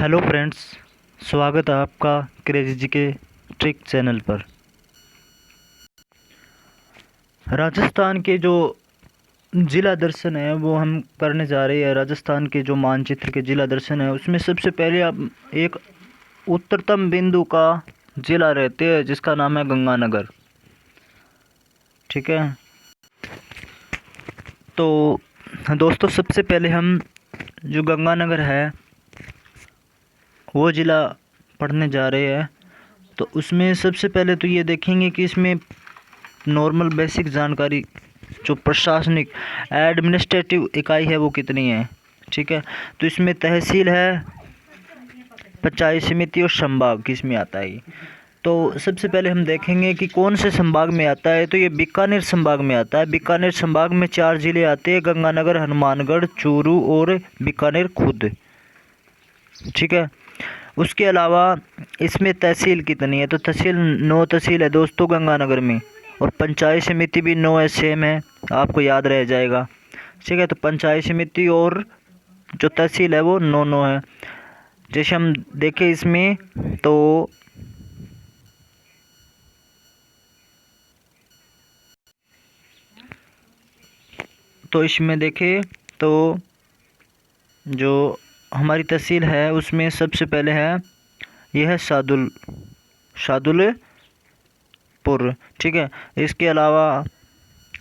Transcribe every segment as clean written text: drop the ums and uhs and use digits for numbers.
Hello friends, स्वागत है आपका क्रेजी जी के ट्रिक चैनल पर। राजस्थान के जो जिला दर्शन है वो हम करने जा रहे हैं। राजस्थान के जो मानचित्र के जिला दर्शन है उसमें सबसे पहले आप एक उत्तरतम बिंदु का जिला रहते हैं जिसका नाम है गंगानगर। ठीक है, तो दोस्तों सबसे पहले हम जो गंगानगर है वो ज़िला पढ़ने जा रहे हैं। तो उसमें सबसे पहले तो ये देखेंगे कि इसमें नॉर्मल बेसिक जानकारी जो प्रशासनिक एडमिनिस्ट्रेटिव इकाई है वो कितनी है। ठीक है, तो इसमें तहसील है, पंचायत समिति और संभाग किसमें आता है। तो सबसे पहले हम देखेंगे कि कौन से संभाग में आता है। तो ये बीकानेर संभाग में आता है। बीकानेर संभाग में 4 जिले आते हैं: गंगानगर, हनुमानगढ़, चूरू और बीकानेर खुद। ठीक है, उसके अलावा इसमें तहसील कितनी है। तो तहसील 9 तहसील है दोस्तों गंगानगर में, और पंचायत समिति भी 9 है, सेम है, आपको याद रह जाएगा। ठीक है, तो पंचायत समिति और जो तहसील है वो 9 है। जैसे हम देखें इसमें तो इसमें देखें तो जो हमारी तहसील है उसमें सबसे पहले है यह है शादुलपुर। ठीक है, इसके अलावा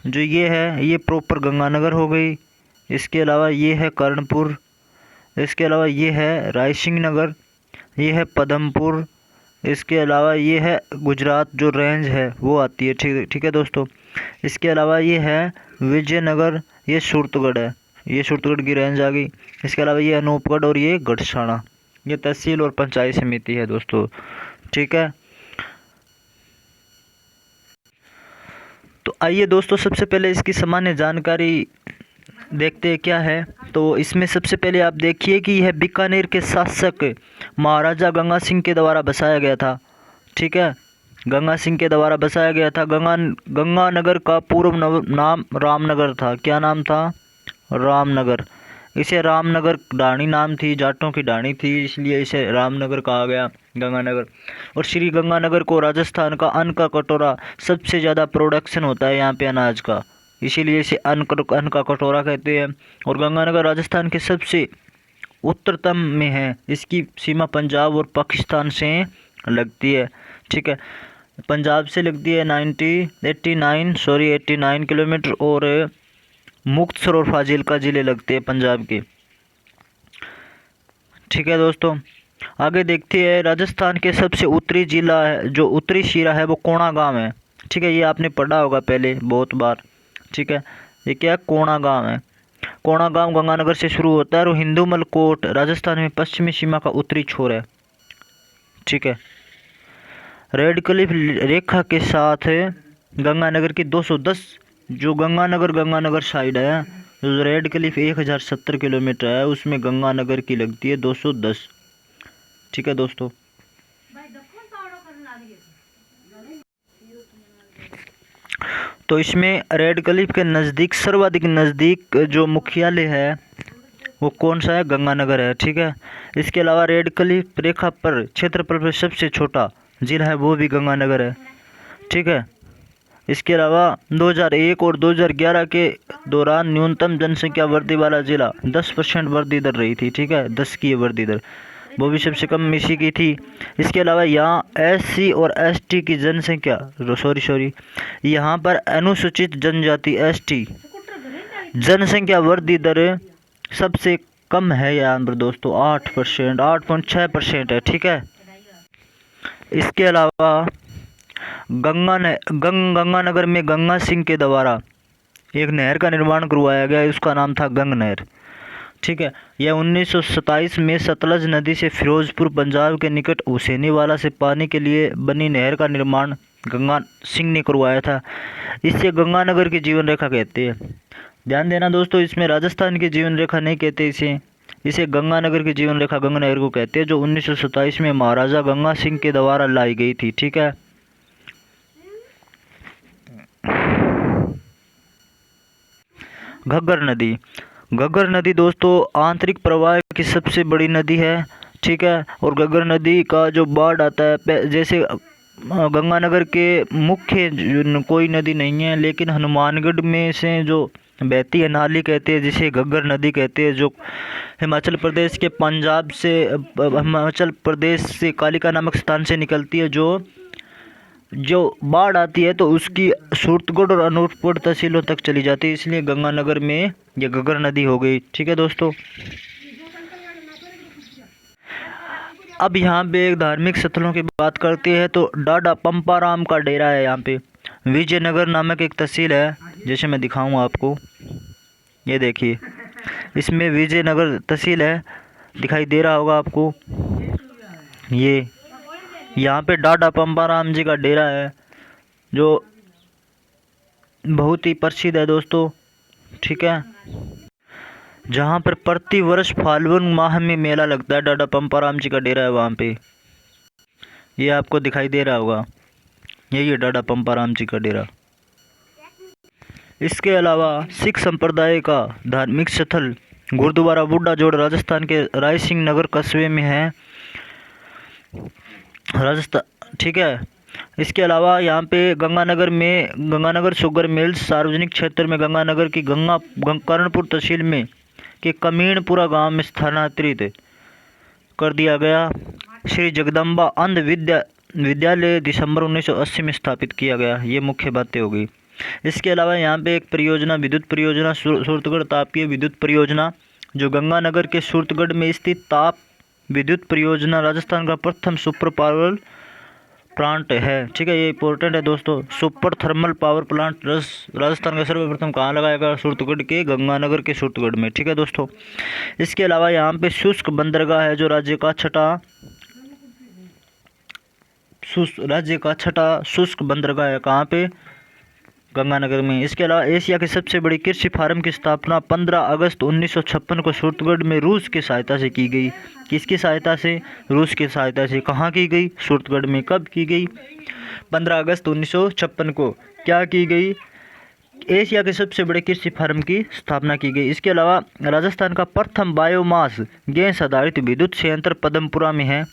जो ये है ये प्रॉपर गंगानगर हो गई। इसके अलावा ये है कर्णपुर। इसके अलावा ये है रायसिंह नगर, ये है पदमपुर। इसके अलावा ये है गुजरात जो रेंज है वो आती है। ठीक है दोस्तों, इसके अलावा ये है विजयनगर, ये सूरतगढ़ है, ये सूरतगढ़ की रेंज आ गई। इसके अलावा ये अनूपगढ़ और ये गढ़साना, ये तहसील और पंचायत समिति है दोस्तों। ठीक है, तो आइए दोस्तों सबसे पहले इसकी सामान्य जानकारी देखते हैं क्या है। तो इसमें सबसे पहले आप देखिए कि यह बीकानेर के शासक महाराजा गंगा सिंह के द्वारा बसाया गया था। ठीक है, गंगा सिंह के द्वारा बसाया गया था। गंगानगर का पूर्व नाम रामनगर था। क्या नाम था? रामनगर। इसे रामनगर ढाणी नाम थी, जाटों की ढाणी थी, इसलिए इसे रामनगर कहा गया, गंगानगर। और श्री गंगानगर को राजस्थान का अन्न का कटोरा, सबसे ज़्यादा प्रोडक्शन होता है यहाँ पे अनाज का, इसीलिए इसे अन्न का कटोरा कहते हैं। और गंगानगर राजस्थान के सबसे उत्तरतम में है। इसकी सीमा पंजाब और पाकिस्तान से लगती है। ठीक है, पंजाब से लगती है 89 किलोमीटर, और मुक्तसर और फाजिल्का ज़िले लगते हैं पंजाब के। ठीक है दोस्तों, आगे देखते हैं राजस्थान के सबसे उत्तरी जिला है, जो उत्तरी शिरा है वो कोणागांव है। ठीक है, ये आपने पढ़ा होगा पहले बहुत बार। ठीक है, ये क्या है? कोणागांव है। कोणागांव गंगानगर से शुरू होता है और हिंदूमल कोट राजस्थान में पश्चिमी सीमा का उत्तरी छोर है। ठीक है, रेड क्लिफ रेखा के साथ गंगानगर की 210, जो गंगानगर साइड है, जो रेड क्लिफ 1070 किलोमीटर है, उसमें गंगानगर की लगती है 210। ठीक है दोस्तों, तो इसमें रेड क्लिफ के नज़दीक, सर्वाधिक नज़दीक जो मुख्यालय है वो कौन सा है? गंगानगर है। ठीक है, इसके अलावा रेड क्लिफ रेखा पर क्षेत्रफल पर सबसे छोटा जिला है वो भी गंगानगर है। ठीक है, इसके अलावा 2001 और 2011 के दौरान न्यूनतम जनसंख्या वृद्धि वाला जिला 10% वृद्धि दर रही थी। ठीक है, 10 की वृद्धि दर, वो भी सबसे कम इसी की थी। इसके अलावा यहाँ SC और ST की जनसंख्या, यहाँ पर अनुसूचित जनजाति ST जनसंख्या वृद्धि दर सबसे कम है यहाँ पर दोस्तों, 8%, 8.6% है। ठीक है, इसके अलावा गंगानगर में गंगा सिंह के द्वारा एक नहर का निर्माण करवाया गया, उसका नाम था गंग नहर। ठीक है, यह 1927 में सतलज नदी से फिरोजपुर पंजाब के निकट हुसैनीवाला से पानी के लिए बनी नहर का निर्माण गंगा सिंह ने करवाया था। इसे गंगानगर की जीवन रेखा कहते हैं। ध्यान देना दोस्तों, इसमें राजस्थान की जीवन रेखा नहीं कहते, इसे गंगानगर की जीवन रेखा गंगा नहर को कहते हैं, जो 1927 में महाराजा गंगा सिंह के द्वारा लाई गई थी। ठीक है, घग्गर नदी दोस्तों आंतरिक प्रवाह की सबसे बड़ी नदी है। ठीक है। और घग्गर नदी का जो बाढ़ आता है, जैसे गंगानगर के मुख्य कोई नदी नहीं है, लेकिन हनुमानगढ़ में से जो बहती है नाली कहते हैं, जिसे घग्गर नदी कहते हैं, जो हिमाचल प्रदेश के पंजाब से हिमाचल प्रदेश से कालिका नामक स्थान से निकलती है, जो जो बाढ़ आती है तो उसकी सूरतगढ़ और अनूपपुर तहसीलों तक चली जाती है, इसलिए गंगानगर में ये घग्गर नदी हो गई। ठीक है दोस्तों। अब यहाँ पे एक धार्मिक स्थलों की बात करते हैं तो डाडा पंपाराम का डेरा है यहाँ पे। विजयनगर नामक एक तहसील है, जैसे मैं दिखाऊँ आपको, ये देखिए इसमें विजयनगर तहसील है, दिखाई दे रहा होगा आपको। ये यहाँ पे डाडा पंपाराम जी का डेरा है, जो बहुत ही प्रसिद्ध है दोस्तों। ठीक है। जहाँ पर प्रति वर्ष फाल्गुन माह में मेला लगता है, डाडा पंपाराम जी का डेरा है वहाँ पे। ये आपको दिखाई दे रहा होगा, यही है डाडा पंपाराम जी का डेरा। इसके अलावा सिख संप्रदाय का धार्मिक स्थल गुरुद्वारा बुड्ढा जोड़ राजस्थान के राय सिंह नगर कस्बे में है, राजस्थान। ठीक है। इसके अलावा यहाँ पे गंगानगर शुगर मिल्स सार्वजनिक क्षेत्र में गंगानगर की कर्णपुर तहसील में के कमीणपुरा गांव में स्थानांतरित कर दिया गया। श्री जगदम्बा अंध विद्यालय दिसंबर 1980 में स्थापित किया गया। ये मुख्य बातें हो गई। इसके अलावा यहाँ पे एक परियोजना, विद्युत परियोजना सूरतगढ़ तापीय विद्युत परियोजना, जो गंगानगर के सूरतगढ़ में स्थित ताप विद्युत परियोजना राजस्थान का प्रथम सुपर पावर प्लांट है। ठीक है, ये इंपॉर्टेंट है दोस्तों। Super thermal power plant Rajasthan का सर्वप्रथम कहाँ लगाया गया? सूरतगढ़ के गंगानगर के सूरतगढ़ में। ठीक है दोस्तों। इसके अलावा यहाँ पे शुष्क बंदरगाह है, जो राज्य का छठा शुष्क बंदरगाह है। कहाँ पे? गंगानगर में। इसके अलावा एशिया के सबसे बड़ी कृषि फार्म की स्थापना 15 अगस्त 1956 को सूरतगढ़ में रूस की सहायता से की गई। किसकी सहायता से? रूस की सहायता से। कहाँ की गई? सूरतगढ़ में। कब की गई? 15 अगस्त 1956 को। क्या की गई? एशिया के सबसे बड़े कृषि फार्म की स्थापना की गई। इसके अलावा राजस्थान का प्रथम बायोमास गैस आधारित विद्युत संयंत्र पदमपुरा में है।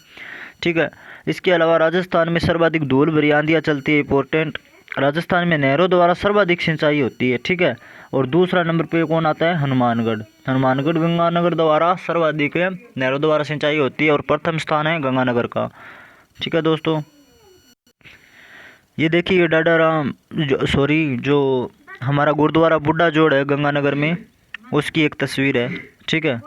ठीक है। इसके अलावा राजस्थान में सर्वाधिक धूल भरी आंधियाँ चलती है। इंपॉर्टेंट। राजस्थान में नहरों द्वारा सर्वाधिक सिंचाई होती है। ठीक है। और दूसरा नंबर पे कौन आता है? हनुमानगढ़ गंगानगर द्वारा सर्वाधिक नहरों द्वारा सिंचाई होती है और प्रथम स्थान है गंगानगर का। ठीक है दोस्तों। ये देखिए जो हमारा गुरुद्वारा बुड्ढा जोड़ है गंगानगर में, उसकी एक तस्वीर है। ठीक है।